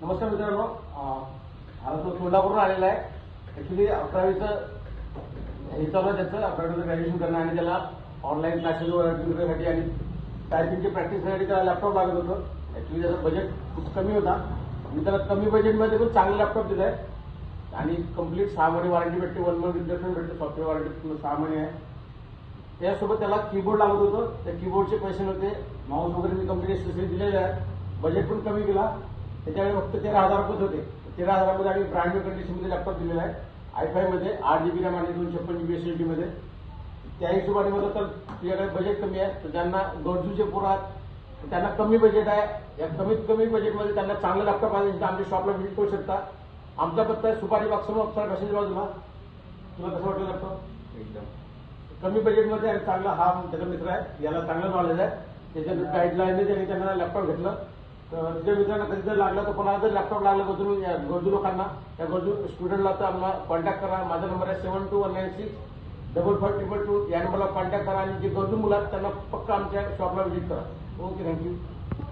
नमस्कार मित्रांनो, आता तो सोलापूरला आलेला आहे. ऍक्च्युली 11वीचं हे चालू आहे त्याचं 11वीचं ग्रॅज्युएशन करणं आणि त्याला ऑनलाईन क्लासेस वगैरेसाठी आणि टायपिंगची प्रॅक्टिससाठी त्याला लॅपटॉप लागत होतं. ऍक्च्युली त्याचं बजेट खूप कमी होता. मी त्याला कमी बजेटमध्ये पण चांगला लॅपटॉप दिला आहे आणि कम्प्लीट 6 महिने वॉरंटी भेटते, 1 मंथ रिप्लेसमेंट भेटते, सॉफ्टवेअर वॉरंटी 6 महिने आहे. त्यासोबत त्याला कीबोर्ड लागत होतं. त्या कीबोर्डचे पैसे नव्हते, माऊस वगैरे मी कंपनी स्पेशली दिलेले आहे. बजेट पण कमी केला. त्याच्याकडे फक्त 13,000 रुपये होते. 13,000 आम्ही ब्रँड न्यू कंडिशनमध्ये लॅपटॉप दिलेला आहे. i5 मध्ये 8 GB रॅम आणि 256 GB SSD मध्ये. त्या हिशोबाने म्हणलं तर तुझ्याकडे बजेट कमी आहे, तर ज्यांना गरजूचे पुरा त्यांना कमी बजेट आहे, या कमीत कमी बजेटमध्ये त्यांना चांगलं लॅपटॉप आहे तर आमच्या शॉपला व्हिजिट करू शकता. आमचा पत्ता आहे सुपारी बाग समोर अप्सरा फॅशनच्या बाजूला. तुला कसं वाटलं लॅपटॉप? एकदम कमी बजेटमध्ये आणि चांगला. हा त्याचा मित्र आहे, याला चांगलं नॉलेज आहे. त्याच्या गाईडलाईनने त्यांनी त्यांना लॅपटॉप घेतलं. तर तुझ्या मित्रांना कधी जर लागलं तर कोणाला जर लॅपटॉप लागलं गरजू लोकांना, त्या गरजू स्टुडंटला तर आम्हाला कॉन्टॅक्ट करा. माझा नंबर आहे 7219655222. या नंबरला कॉन्टॅक्ट करा आणि जे गरजू मुलं आहेत त्यांना पक्का आमच्या शॉपला व्हिजिट करा. Okay, thank you.